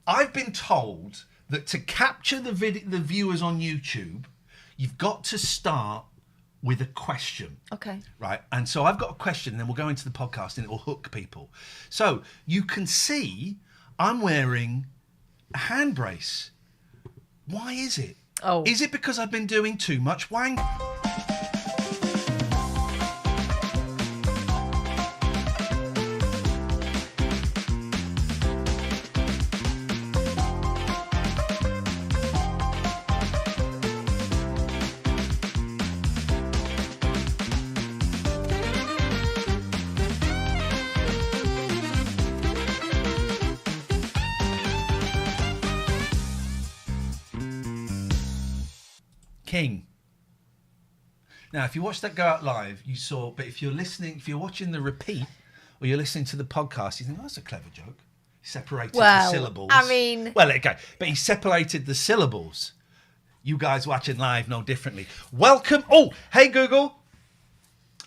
I've been told that to capture the viewers on YouTube, you've got to start with a question. Okay. Right. And so I've got a question, and then we'll go into the podcast and it will hook people. So you can see I'm wearing a hand brace. Why is it? Oh. Is it because I've been doing too much wank? King. Now, if you watched that go out live, you saw, but if you're watching the repeat or you're listening to the podcast, you think, oh, that's a clever joke. He separated the syllables. I mean... Well, okay, but he separated the syllables. You guys watching live know differently. Welcome. Oh, hey, Google.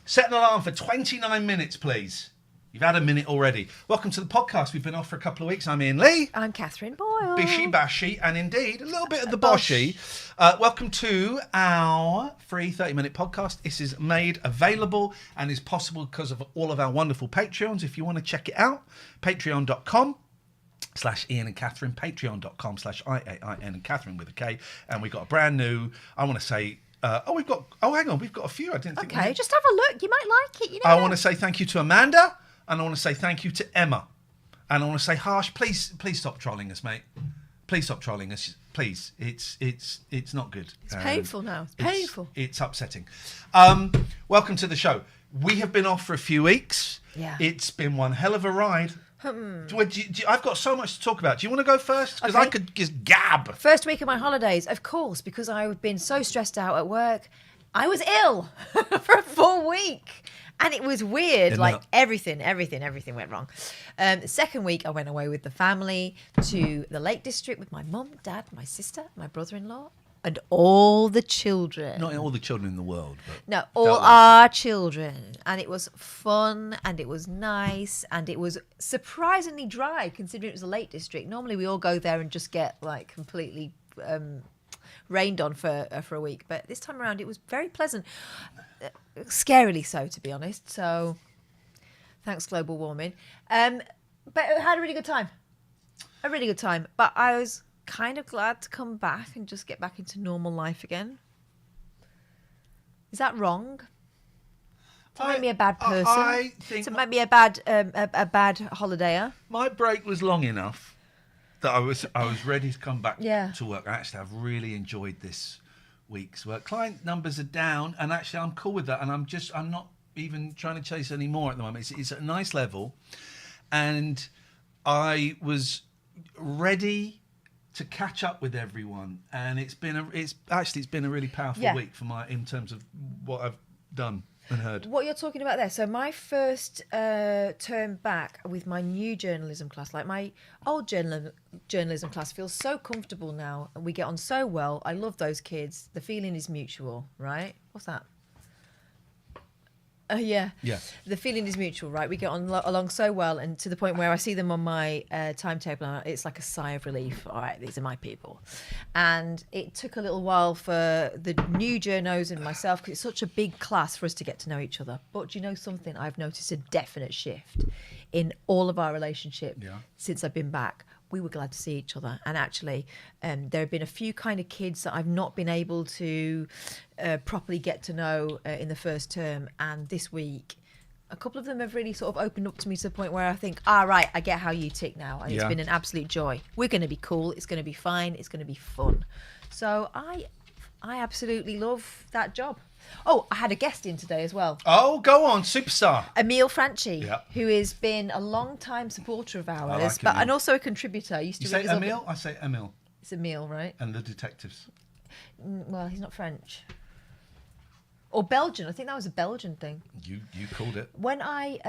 Set an alarm for 29 minutes, please. You've had a minute already. Welcome to the podcast. We've been off for a couple of weeks. I'm Iain Lee. I'm Katherine Boyle. Bishy bashy, and indeed a little bit of the boshy. Welcome to our free 30-minute podcast. This is made available and is possible because of all of our wonderful Patreons. If you want to check it out, patreon.com/Iain and Katherine, patreon.com/IAIN and Katherine with a K. And we've got a brand new, I want to say, we've got a few. I didn't think. Okay, just have a look. You might like it. You know. I want to say thank you to Amanda. And I want to say thank you to Emma. And I want to say, Harsh, please stop trolling us, mate. Please stop trolling us. Please. It's not good. It's painful now. It's painful. It's upsetting. Welcome to the show. We have been off for a few weeks. Yeah. It's been one hell of a ride. I've got so much to talk about. Do you want to go first? Because I could just gab. First week of my holidays, of course, because I've been so stressed out at work. I was ill for a full week. And it was weird, everything went wrong. The second week, I went away with the family to the Lake District with my mum, dad, my sister, my brother-in-law, and all the children. Not all the children in the world. But no, all our children. And it was fun, and it was nice, and it was surprisingly dry, considering it was a Lake District. Normally, we all go there and just get, completely... rained on for a week, but this time around it was very pleasant, scarily so, to be honest. So thanks global warming, but I had a really good time, but I was kind of glad to come back and just get back into normal life again. Is that wrong? To make me a bad person? I think to make me a bad holidayer? My break was long enough that I was ready to come back to work. Actually, I've really enjoyed this week's work. Client numbers are down, and actually I'm cool with that, and I'm not even trying to chase any more at the moment. It's at a nice level, and I was ready to catch up with everyone, and it's been a really powerful week in terms of what I've done and heard. What you're talking about there. So my first term back with my new journalism class, like my old journalism class, feels so comfortable now, and we get on so well. I love those kids. The feeling is mutual, right? What's that? Yeah. The feeling is mutual, right? We get on along so well, and to the point where I see them on my timetable, and it's like a sigh of relief. All right, these are my people. And it took a little while for the new journos and myself, because it's such a big class, for us to get to know each other. But do you know something? I've noticed a definite shift in all of our relationship since I've been back. We were glad to see each other, and actually there have been a few kind of kids that I've not been able to properly get to know in the first term, and this week a couple of them have really sort of opened up to me to the point where I think, right, I get how you tick now, and it's been an absolute joy. We're going to be cool, it's going to be fine, it's going to be fun. So I absolutely love that job. Oh, I had a guest in today as well. Oh, go on, superstar. Emil Franchi, who has been a long-time supporter of ours, and also a contributor. You say Emil? I say Emil. It's Emil, right? And the detectives. Well, he's not French. Or Belgian. I think that was a Belgian thing. You called it. When I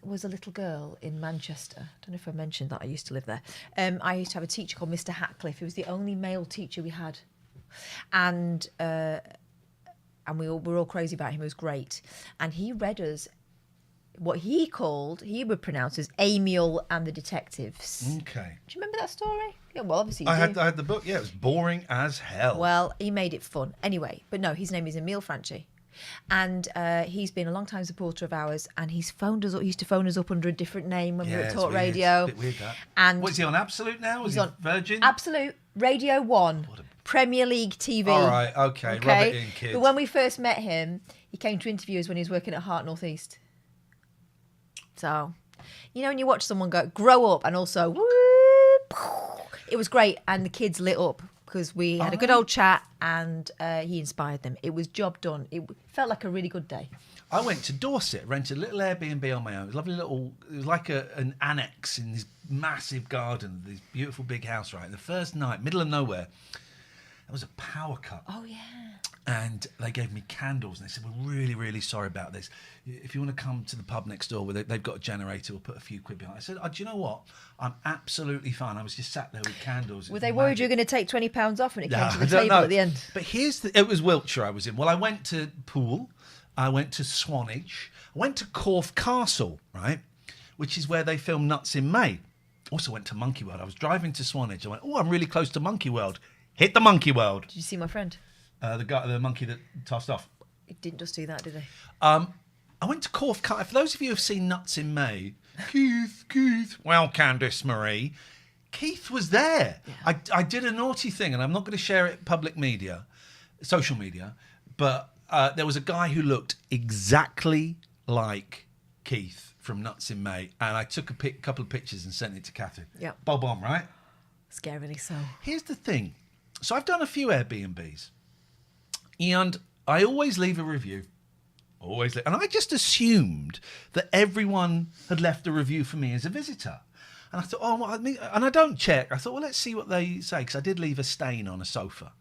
was a little girl in Manchester, I don't know if I mentioned that, I used to live there, I used to have a teacher called Mr. Hatcliffe, who was the only male teacher we had. And we were all crazy about him. He was great. And he read us what he would pronounce as Amiel and the Detectives. Okay. Do you remember that story? Yeah, well, obviously I had the book. Yeah, it was boring as hell. Well, he made it fun. Anyway, but no, his name is Emile Franchi. And he's been a long time supporter of ours, and he's phoned us up. He used to phone us up under a different name when we were at Talk Radio. It's a bit weird, that. And what is he on Absolute now? Is he on Virgin? Absolute, Radio 1, Premier League TV. All right, okay. Rub it in, kid. But when we first met him, he came to interview us when he was working at Heart North East. So, you know, when you watch someone grow up and also, whoop, it was great, and the kids lit up. Because we had a good old chat and he inspired them. It was job done. It felt like a really good day. I went to Dorset, rented a little Airbnb on my own. It was a lovely little, it was like an annex in this massive garden, this beautiful big house, right? And the first night, middle of nowhere, there was a power cut. Oh, yeah. And they gave me candles and they said, we're really, really sorry about this. If you want to come to the pub next door, where they've got a generator, we'll put a few quid behind. I said, do you know what? I'm absolutely fine. I was just sat there with candles. Were they worried you were going to take £20 off when it came to the table at the end? But it was Wiltshire I was in. Well, I went to Poole. I went to Swanage. I went to Corfe Castle, right? Which is where they filmed Nuts in May. Also went to Monkey World. I was driving to Swanage. I went, I'm really close to Monkey World. Hit the Monkey World. Did you see my friend? The monkey that tossed off. It didn't just do that, did they? I went to Corfe Castle. For those of you who have seen Nuts in May, Keith. Well, Candice Marie. Keith was there. Yeah. I did a naughty thing, and I'm not going to share it public media, social media, but there was a guy who looked exactly like Keith from Nuts in May, and I took a couple of pictures and sent it to Katherine. Yeah. Bob on, right? Scarily so. Here's the thing. So I've done a few Airbnbs, and I always leave a review. And I just assumed that everyone had left a review for me as a visitor. And I thought, and I don't check. I thought, well, let's see what they say, because I did leave a stain on a sofa.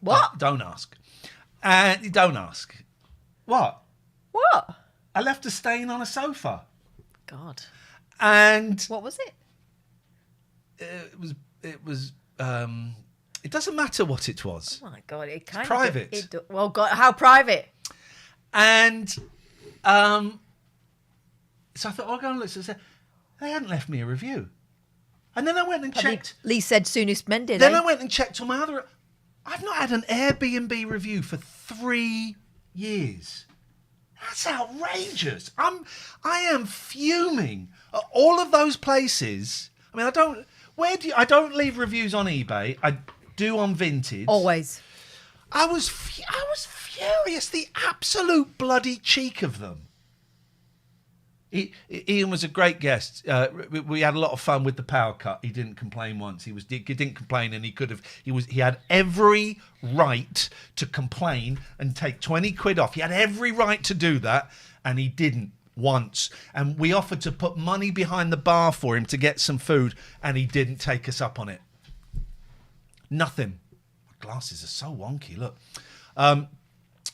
What? Don't ask. Don't ask. What? What? I left a stain on a sofa. God. And what was it? It was. It doesn't matter what it was. Oh my God! It kind of private. Well, God, how private? And so I thought, I'll go and look. So they hadn't left me a review. And then I went and checked. Lee said soonest mended. Then I went and checked on my other. I've not had an Airbnb review for 3 years. That's outrageous. I am fuming at all of those places. I mean, I don't leave reviews on eBay. I do on Vinted. Always. I was furious. The absolute bloody cheek of them. Iain was a great guest. We had a lot of fun with the power cut. He didn't complain once. He didn't complain, and he had every right to complain and take 20 quid off. He had every right to do that, and he didn't once. And we offered to put money behind the bar for him to get some food, and he didn't take us up on it. Nothing. My glasses are so wonky. Look.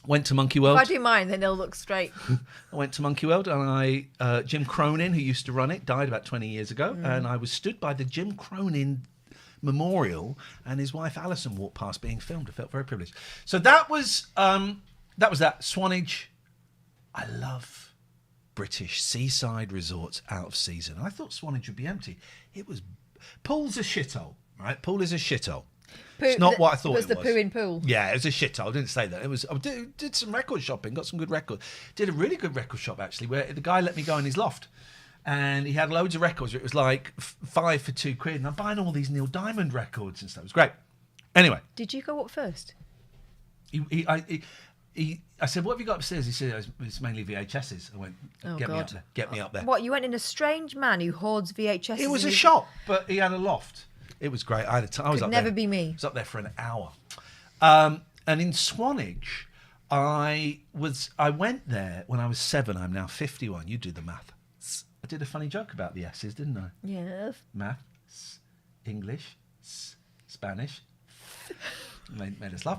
Went to Monkey World. If I do mine, then they'll look straight. I went to Monkey World, and Jim Cronin, who used to run it, died about 20 years ago, and I was stood by the Jim Cronin memorial, and his wife Alison walked past being filmed. I felt very privileged. So that was that. Swanage. I love British seaside resorts out of season. I thought Swanage would be empty. It was. Poole's a shithole, right? Poole is a shithole. It's not what I thought it was. Was the poo in Poole? Yeah, it was a shithole. I didn't say that. It was. I did some record shopping, got some good records. Did a really good record shop, actually, where the guy let me go in his loft. And he had loads of records. It was like 5 for 2 quid. And I'm buying all these Neil Diamond records and stuff. It was great. Anyway. Did you go up first? I said, what have you got upstairs? He said, it's mainly VHSs. I went, get me up there. Get me up there. What, you went in a strange man who hoards VHSs? It was a shop, but he had a loft. It was great. I was up there. Never be me. I was up there for an hour. And in Swanage, I went there when I was 7. I'm now 51. You do the math. I did a funny joke about the S's, didn't I? Yes. Math, English, Spanish. Made us laugh.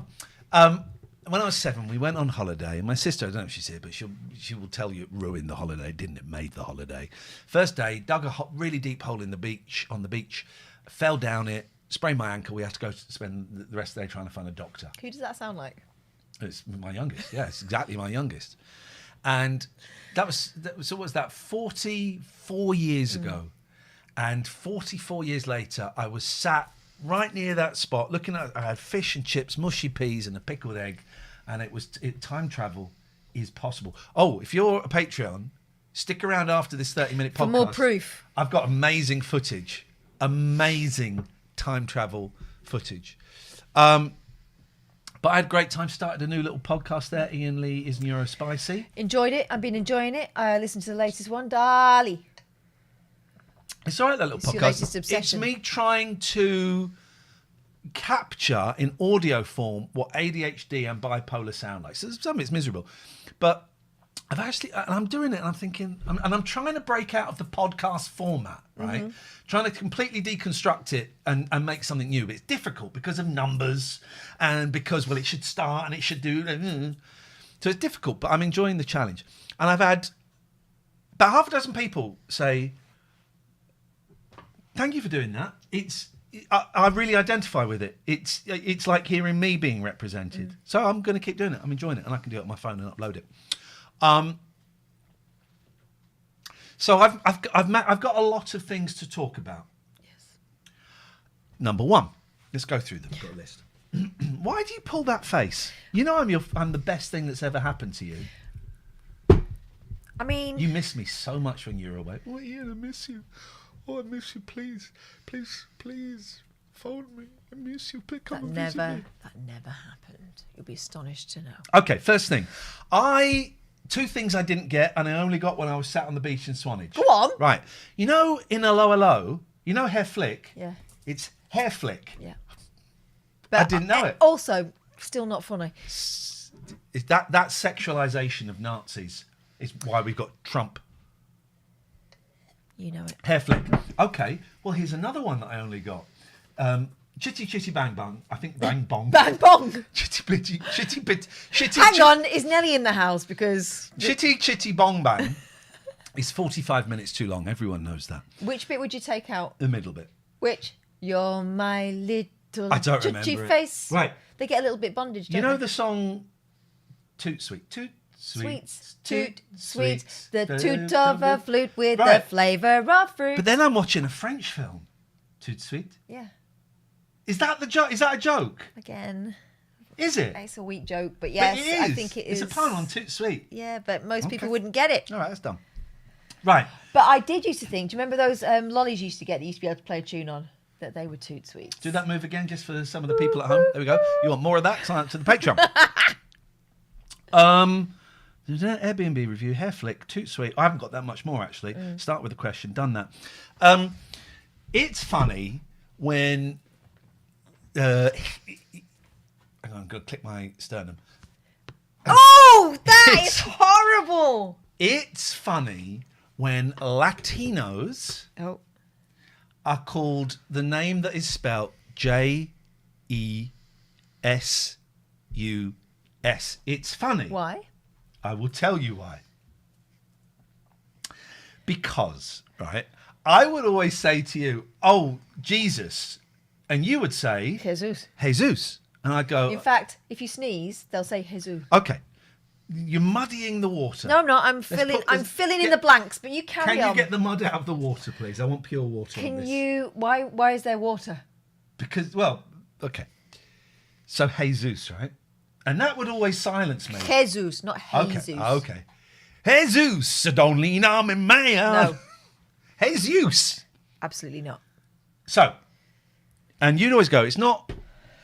When I was 7, we went on holiday, and my sister, I don't know if she's here, but she will tell you it ruined the holiday, didn't it? Made the holiday. First day, dug a really deep hole on the beach, fell down it, sprained my ankle. We had to go spend the rest of the day trying to find a doctor. Who does that sound like? It's my youngest. Yeah, it's exactly my youngest. And that was so what was that, 44 years ago. And 44 years later, I was sat right near that spot looking at, I had fish and chips, mushy peas and a pickled egg. And time travel is possible. Oh, if you're a Patreon, stick around after this 30-minute podcast. For more proof. I've got amazing footage. Amazing time travel footage. But I had a great time. Started a new little podcast there. Iain Lee is Neurospicy. Enjoyed it. I've been enjoying it. I listened to the latest one. Dali. It's all right, that little It's your podcast. latest obsession. It's me trying to capture in audio form what ADHD and bipolar sound like. So some of it's miserable. But I'm doing it and I'm thinking, and I'm trying to break out of the podcast format, right? Mm-hmm. Trying to completely deconstruct it and make something new. But it's difficult because of numbers and because, well, it should start and it should do. So it's difficult, but I'm enjoying the challenge. And I've had about half a dozen people say, thank you for doing that. I really identify with it. It's like hearing me being represented. So I'm going to keep doing it. I'm enjoying it and I can do it on my phone and upload it. So I've got a lot of things to talk about. Yes. Number one, let's go through them. I've got a list. Why do you pull that face? You know I'm the best thing that's ever happened to you. I mean, you miss me so much when you're away. Oh, Iain, I miss you. Oh, I miss you. Please, phone me. I miss you. Please come and visit me. That never happened. You'll be astonished to know. Okay, first thing. Two things I didn't get, and I only got when I was sat on the beach in Swanage. Go on. Right. You know, in Allo Allo, you know Herr Flick? Yeah. It's Herr Flick. Yeah. But I didn't know it. Also, still not funny. Is that sexualization of Nazis is why we've got Trump. You know it. Herr Flick. Okay. Well, here's another one that I only got. Chitty Chitty Bang Bong. I think Bang Bong. Bang Bong. Chitty. Hang on, is Nelly in the house? Because Chitty Chitty Bong Bang is 45 minutes too long. Everyone knows that. Which bit would you take out? The middle bit. Which? You're my little I don't chitty remember it. face. Right. They get a little bit bondage, don't You know they? the song Toot Sweet? Toot Sweets, Sweet. toot, sweet, the toot of a flute with Right. the flavour of fruit. But then I'm watching a French film. Toot Sweet. Yeah, Is that the joke? Is that a joke? again, Is it? it's a weak joke, but yes, But it is. I think it is. It's a pun on Toot Sweet. Yeah, but most Okay. people wouldn't get it. All right, that's done. Right. But I did used to think, do you remember those lollies you used to get that you used to be able to play a tune on? That they were toot sweets. Do that move again just for some of the people at home. There we go. You want more of that? Sign up to the Patreon. Airbnb review, Herr Flick, Toot Sweet. I haven't got that much more, actually. Start with a question. Done that. It's funny when... hang on, I'm going to click my sternum. Oh, that is horrible. It's funny when Latinos are called the name that is spelled Jesus. It's funny. Why? I will tell you why. Because, right, I would always say to you, oh, Jesus. And you would say... Jesus. Jesus. And I'd go... In fact, if you sneeze, they'll say Jesus. Okay. You're muddying the water. No, I'm not. I'm filling in the blanks, but you carry on. Can you get the mud out of the water, please? I want pure water on this. Can you... Why is there water? Because, well, okay. So Jesus, right? And that would always silence me. Jesus, not Jesus. Okay. Jesus, don't lean on me, man. No. Jesus. Absolutely not. So, and you'd always go, it's not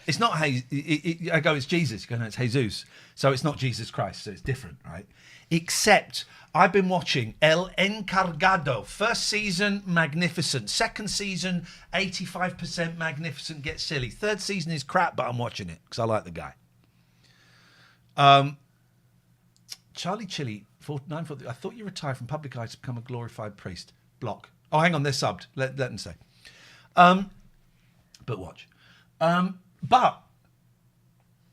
I go, it's Jesus. You go, no, it's Jesus. So it's not Jesus Christ, so it's different, right? Except I've been watching El Encargado. First season, magnificent. Second season, 85% magnificent, get silly. Third season is crap, but I'm watching it because I like the guy. Charlie Chili, 940. I thought you retired from public eye to become a glorified priest. Block. Oh, hang on, they're subbed. Let them say. But watch. But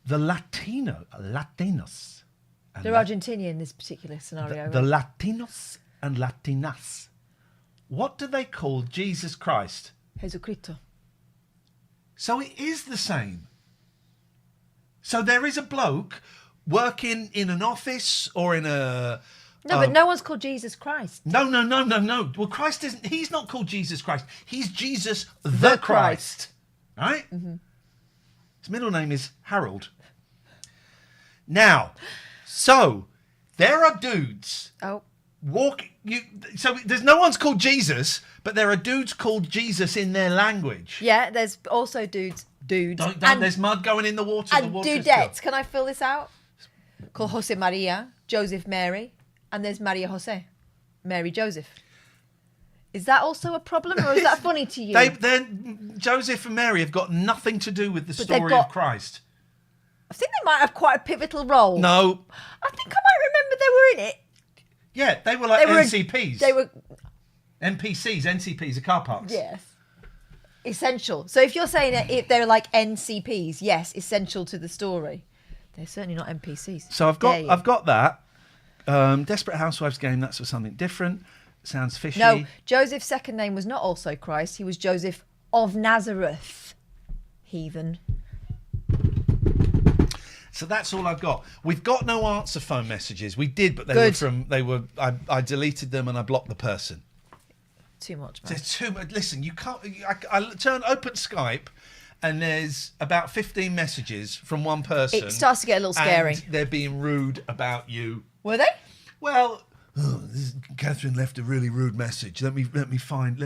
the Latinos. They're Argentinian in this particular scenario. The Latinos and Latinas. What do they call Jesus Christ? Jesucristo. So it is the same. So there is a bloke working in an office or in a No, but no one's called Jesus Christ. No. Well, Christ isn't. He's not called Jesus Christ. He's Jesus the Christ. Right? Mm-hmm. His middle name is Harold. Now, so there are dudes. Oh. So there's no one's called Jesus, but there are dudes called Jesus in their language. Yeah, there's also dudes. Don't, there's mud going in the water. And dudettes. Can I fill this out? Called Jose Maria, Joseph Mary, and there's Maria Jose, Mary Joseph. Is that also a problem, or is that funny to you? Joseph and Mary have got nothing to do with the story of Christ. I think they might have quite a pivotal role. No. I think I might remember they were in it. Yeah, they were like NCPs. They were NPCs, NCPs are car parks. Yes. Essential. So if you're saying that if they're like NCPs, yes, essential to the story. They're certainly not NPCs. So I've got that. Desperate Housewives game, that's for something different. Sounds fishy. No, Joseph's second name was not also Christ. He was Joseph of Nazareth. Heathen. So that's all I've got. We've got no answer phone messages. We did, but I deleted them and I blocked the person. Too much, man. There's too much. Listen, you can't. I open Skype, and there's about 15 messages from one person. It starts to get a little scary. And they're being rude about you. Were they? Well, Katherine left a really rude message. Let me find.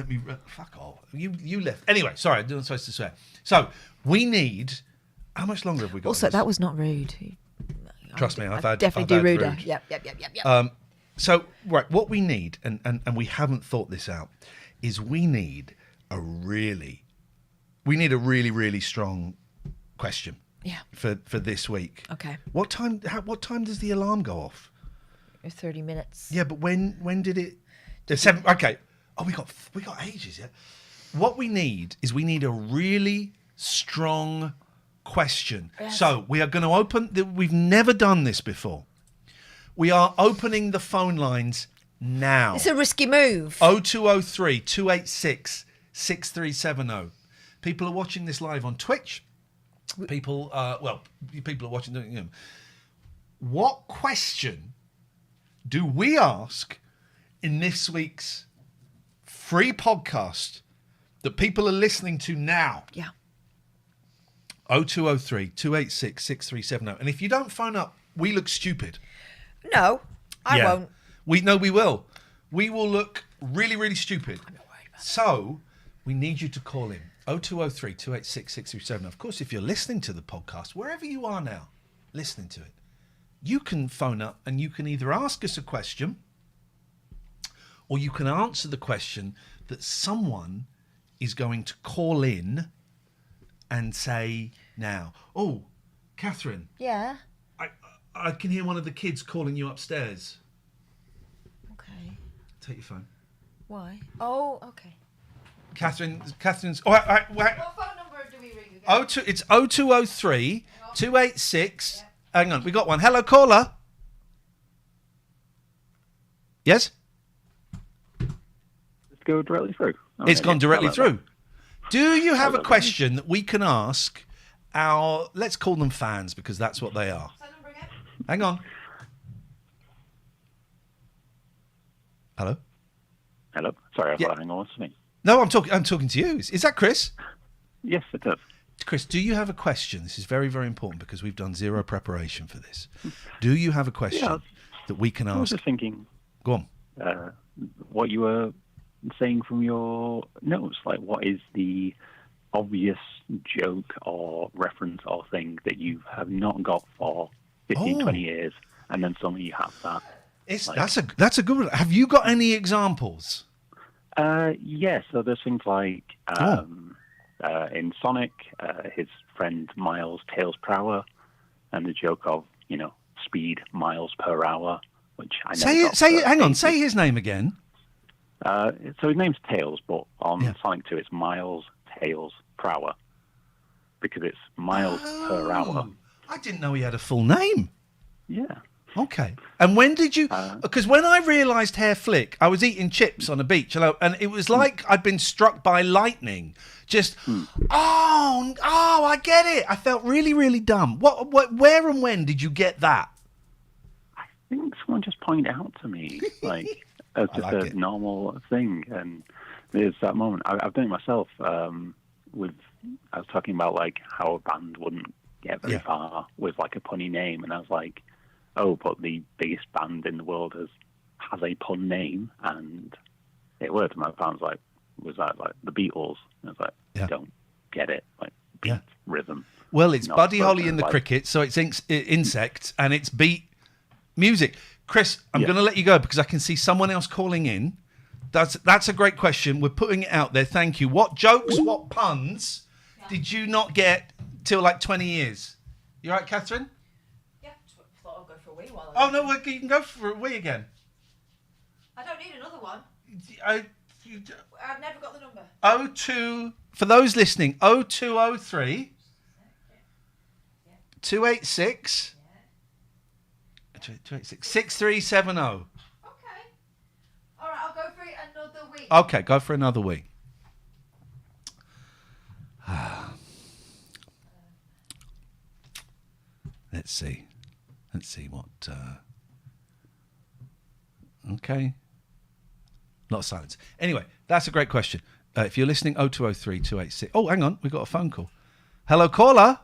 Fuck off. You left. Anyway, sorry, I'm not supposed to swear. So we need. How much longer have we got? Also, that was not rude. Trust me, I've definitely do ruder. Rude. Yep. So, right, what we need, and we haven't thought this out, is we need a really, really strong question. Yeah. For this week. Okay. What time does the alarm go off? 30 minutes. Yeah, but when did it? The 7. Okay. Oh, we got ages. Yeah. What we need is a really strong question. Yes. So we are going to open. We've never done this before. We are opening the phone lines now. It's a risky move. 0203 286 6370. People are watching this live on Twitch. People are watching. What question do we ask in this week's free podcast that people are listening to now? Yeah. 0203 286 6370. And if you don't phone up, we look stupid. No, I won't. We will. We will look really, really stupid. I'm not worried about that. So we need you to call in 0203 286 6370. Of course, if you're listening to the podcast, wherever you are now, listening to it, you can phone up and you can either ask us a question or you can answer the question that someone is going to call in and say now. Oh, Katherine. Yeah. I can hear one of the kids calling you upstairs. Okay. Take your phone. Why? Oh, okay. Catherine's. Oh, wait. What phone number do we ring again? It's 0203 286. Yeah. Hang on, we got one. Hello, caller. Yes? Let's go directly through. It's gone directly through. Do you have a question that we can ask our, let's call them fans, because that's what they are. Hang on. Hello? Hello. Sorry, I thought hang on to me. No, I'm talking to you. Is that Chris? Yes, it is. Chris, do you have a question? This is very, very important because we've done zero preparation for this. Do you have a question that we can ask? I was just thinking. Go on. What you were saying from your notes, like what is the obvious joke or reference or thing that you have not got for 15, 20 years, and then suddenly you have that. That's a good one. Have you got any examples? Yeah, so there's things like in Sonic, his friend Miles Tails per hour, and the joke of, speed miles per hour, which I know. Say his name again. So his name's Tails, but on Sonic 2 it's Miles Tails per hour, because it's miles per hour. I didn't know he had a full name. Yeah. Okay. And when did you... Because when I realised Herr Flick, I was eating chips on a beach, and it was like I'd been struck by lightning. Just, I get it. I felt really, really dumb. Where and when did you get that? I think someone just pointed it out to me, like as just a normal thing. And there's that moment. I've done it myself. I was talking about like how a band wouldn't get very far with like a punny name, and I was like, oh, but the biggest band in the world has a pun name, and it worked. My parents was that like the Beatles? And I was like, I don't get it. Like beat rhythm. Well, it's Buddy Holly in the cricket, so it's insects, and it's beat music. Chris, I'm going to let you go because I can see someone else calling in. That's a great question. We're putting it out there. Thank you. What jokes, what puns did you not get till like 20 years? You all right, Catherine? Yeah, thought I'd go for a wee while. Oh, no, you can go for a wee again. I don't need another one. I've never got the number. 02, for those listening, 0203 286 6370. Okay. All right, I'll go for another week. Okay, go for another week. Let's see what. Okay. Lot of silence. Anyway, that's a great question. If you're listening, 0203 286. Oh, hang on, we've got a phone call. Hello, caller.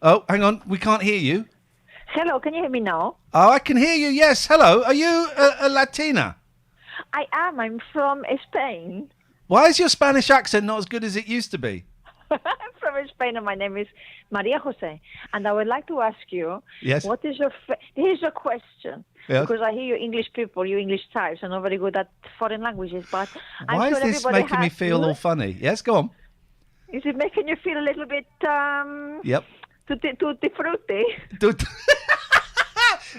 Oh, hang on, we can't hear you. Hello, can you hear me now? Oh, I can hear you, yes. Hello, are you a Latina? I am. I'm from Spain. Why is your Spanish accent not as good as it used to be? I'm from Spain, and my name is Maria Jose. And I would like to ask you, what is your... This is a question. Yes. Because I hear you English people, you English types, are not very good at foreign languages, but Why is this making me feel all funny? Yes, go on. Is it making you feel a little bit... Yep. Tutti frutti?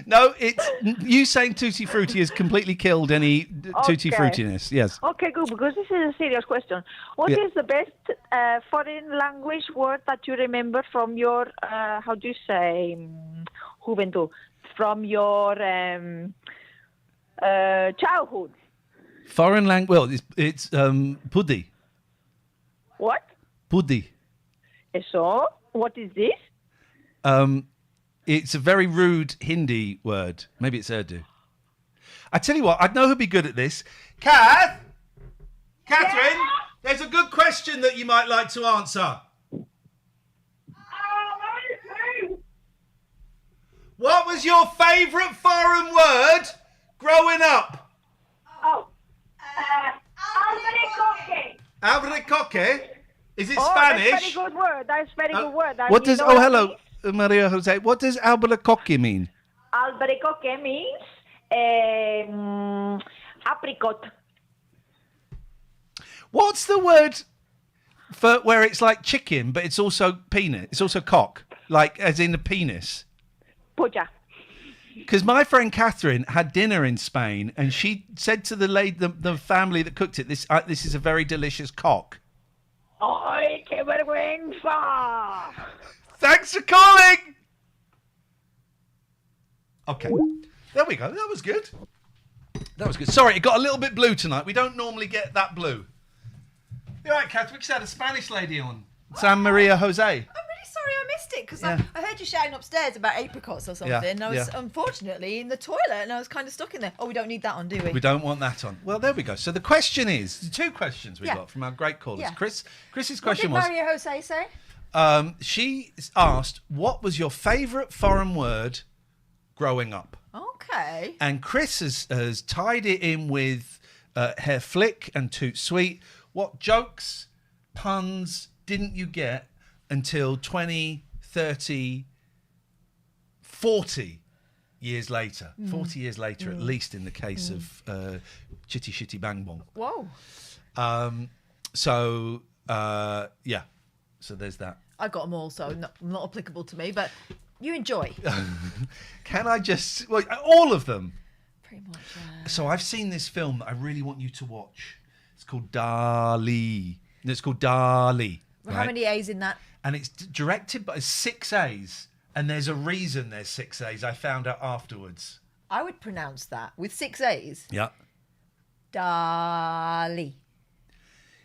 No, it's you saying tutti frutti has completely killed any tutti fruitiness. Yes. Okay, good, because this is a serious question. What is the best foreign language word that you remember from your, how do you say, juventud, from your childhood? Foreign language, well, it's puddi. What? Puddi. So, what is this? It's a very rude Hindi word. Maybe it's Urdu. I tell you what, I'd know who'd be good at this. Catherine, there's a good question that you might like to answer. What was your favourite foreign word growing up? Albericoque. Albericoque? Is it Spanish? That's very good word. That's very good word. What does? Oh, hello, Maria Jose. What does albericoque mean? Albericoque means apricot. What's the word for where it's like chicken, but it's also penis? It's also cock, like as in a penis. Polla. Because my friend Katherine had dinner in Spain, and she said to the lady, the family that cooked it, this is a very delicious cock. ¡Ay, qué vergüenza! Thanks for calling! Okay. There we go. That was good. Sorry, it got a little bit blue tonight. We don't normally get that blue. You're right, Katherine. We just had a Spanish lady on. San Maria Jose. I'm really sorry I missed it because I heard you shouting upstairs about apricots or something. And I was unfortunately in the toilet and I was kind of stuck in there. Oh, we don't need that on, do we? We don't want that on. Well, there we go. So the question is, the two questions we got from our great callers. Yeah. Chris's question was... What did Maria Jose say? She asked, what was your favourite foreign word growing up? Okay. And Chris has tied it in with Herr Flick and Toot Sweet. What jokes, puns didn't you get until 20, 30, 40 years later? 40 years later, at least in the case of Chitty Shitty Bang Bong. Whoa. So there's that. I got them all, so not applicable to me, but you enjoy. Can I just... Well, all of them. Pretty much, So I've seen this film that I really want you to watch. It's called Dali. It's called Dali. Well, how many A's in that? And it's directed by 6 A's. And there's a reason there's 6 A's. I found out afterwards. I would pronounce that with 6 A's. Yeah. Dali.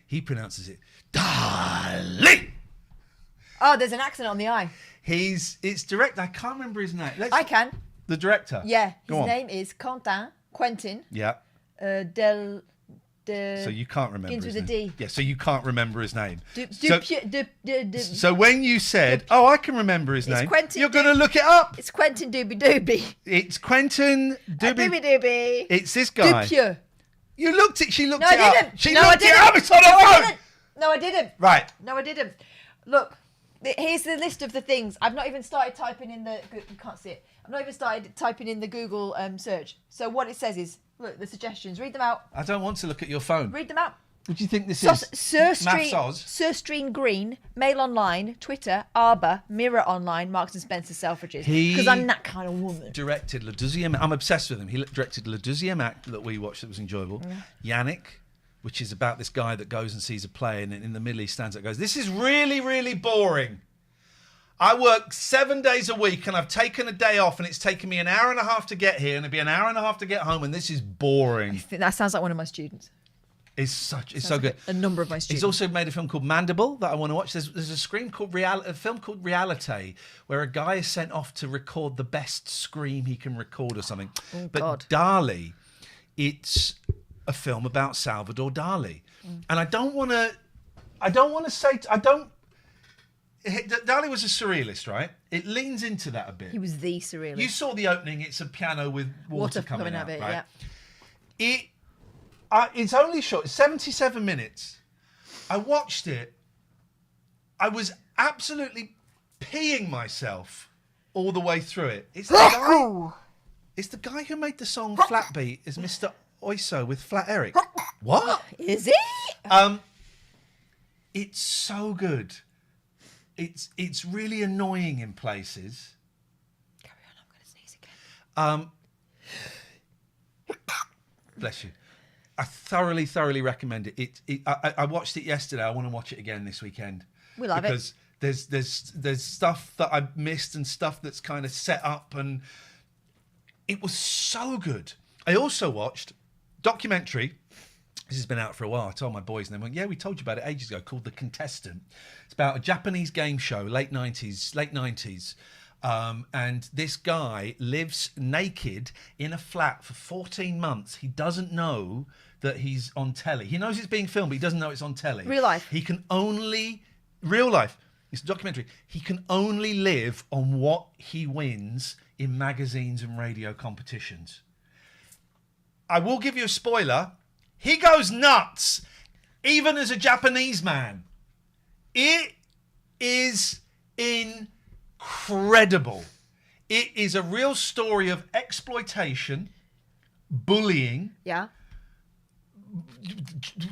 He pronounces it Dali. Oh, there's an accent on the I. It's direct. I can't remember his name. I can. The director? Yeah. His name is Quentin. Yeah. So you can't remember his name. D. Yeah, so you can't remember his name. So when you said, I can remember his name, you're going to look it up. It's Quentin Doobie. It's Quentin Doobie. It's this guy. Dupieux. You looked it. She looked it up. She looked it up. It's on her phone. No, I didn't. Right. No, I didn't. Look, here's the list of the things. I've not even started typing in the... You can't see it. I've not even started typing in the Google search. So what it says is, look, the suggestions. Read them out. I don't want to look at your phone. Read them out. What do you think this is? Sir Stream Green, Mail Online, Twitter, Arbor, Mirror Online, Marks and Spencer, Selfridges. Because I'm that kind of woman. Directed Le Deuxième. I'm obsessed with him. He directed Le Deuxième Acte that we watched that was enjoyable. Yannick, which is about this guy that goes and sees a play and in the middle he stands up and goes, this is really, really boring. I work 7 days a week and I've taken a day off and it's taken me an hour and a half to get here and it'll be an hour and a half to get home and this is boring. I think that sounds like one of my students. It's so good. A number of my students. He's also made a film called Mandible that I want to watch. There's a film called Reality where a guy is sent off to record the best scream he can record or something. Oh, but God. Dali, it's a film about Salvador Dali. And Dali was a surrealist, right? It leans into that a bit. He was the surrealist. You saw the opening. It's a piano with water coming out of it, right? Yeah. It's only short. It's 77 minutes. I watched it. I was absolutely peeing myself all the way through it. It's the guy who made the song Flatbeat is Mr. Oiso with Flat Eric. What? Is it? It's so good. It's really annoying in places. Carry on, I'm going to sneeze again. Bless you. I thoroughly recommend it. I watched it yesterday. I want to watch it again this weekend. We love it. Because there's stuff that I missed and stuff that's kind of set up and it was so good. I also watched documentary. This has been out for a while. I told my boys and they went, yeah, we told you about it ages ago, called The Contestant. It's about a Japanese game show, late 90s. And this guy lives naked in a flat for 14 months. He doesn't know that he's on telly. He knows it's being filmed, but he doesn't know it's on telly. Real life. Real life. It's a documentary. He can only live on what he wins in magazines and radio competitions. I will give you a spoiler. He goes nuts, even as a Japanese man. It is incredible. It is a real story of exploitation, bullying,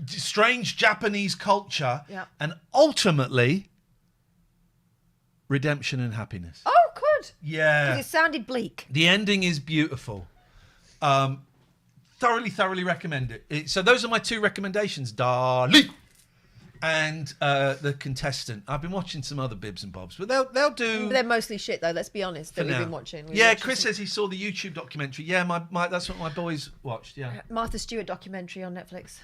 strange Japanese culture, and ultimately redemption and happiness. Oh, good. Yeah. Because it sounded bleak. The ending is beautiful. Thoroughly recommend it. So those are my two recommendations, Dali and The Contestant. I've been watching some other bibs and bobs, but they'll do. They're mostly shit though. Let's be honest. That we've been watching. Chris says he saw the YouTube documentary. Yeah, my that's what my boys watched. Yeah, Martha Stewart documentary on Netflix.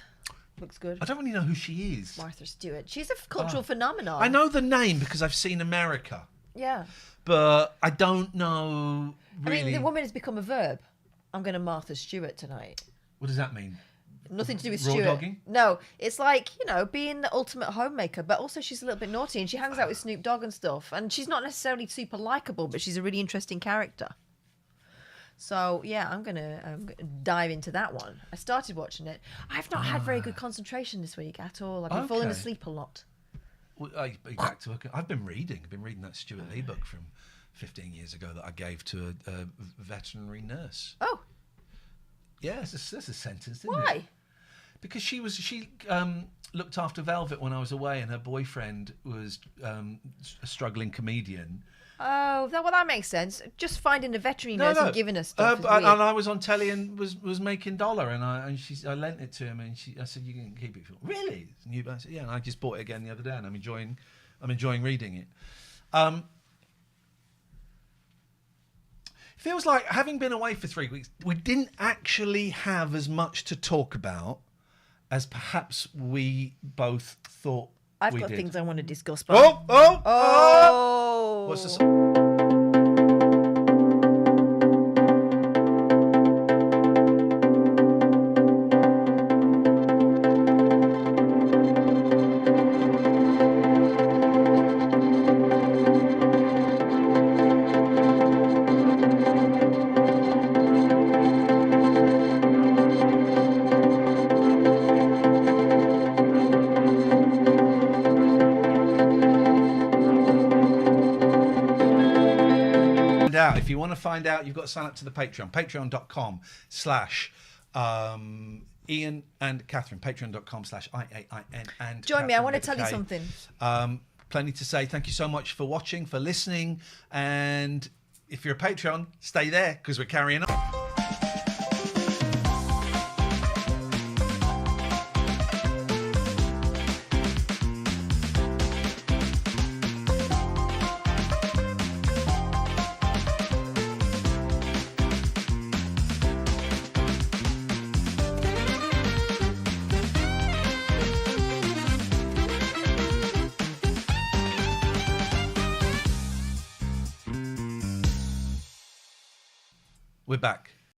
Looks good. I don't really know who she is. Martha Stewart. She's a cultural phenomenon. I know the name because I've seen America. Yeah. But I don't know really. I mean, the woman has become a verb. I'm going to Martha Stewart tonight. What does that mean? Nothing to do with raw Stewart. dogging? No, it's like, being the ultimate homemaker, but also she's a little bit naughty and she hangs out with Snoop Dogg and stuff. And she's not necessarily super likable, but she's a really interesting character. So, yeah, I'm gonna dive into that one. I started watching it. I've not had very good concentration this week at all. I've been falling asleep a lot. Well, back to work. I've been reading that Stuart Lee book from 15 years ago that I gave to a veterinary nurse. Oh. Yeah, that's a sentence, didn't it? Why? Because she looked after Velvet when I was away, and her boyfriend was a struggling comedian. Oh, that makes sense. Just finding a veterinary nurse and giving her stuff. And I was on telly and was making dollar, and I lent it to him, and I said, "You can keep it." Really? It's new. I said, "Yeah." And I just bought it again the other day, and I'm enjoying reading it. Feels like, having been away for 3 weeks, we didn't actually have as much to talk about as perhaps we both thought I've we got did. things I want to discuss. Oh! What's the song? out, if you want to find out, you've got to sign up to the Patreon. Patreon.com/Iain and Katherine. Patreon.com/IAIN and join me. I want to tell you something. Plenty to say. Thank you so much for watching, for listening, and if you're a Patreon, stay there because we're carrying on. We're back.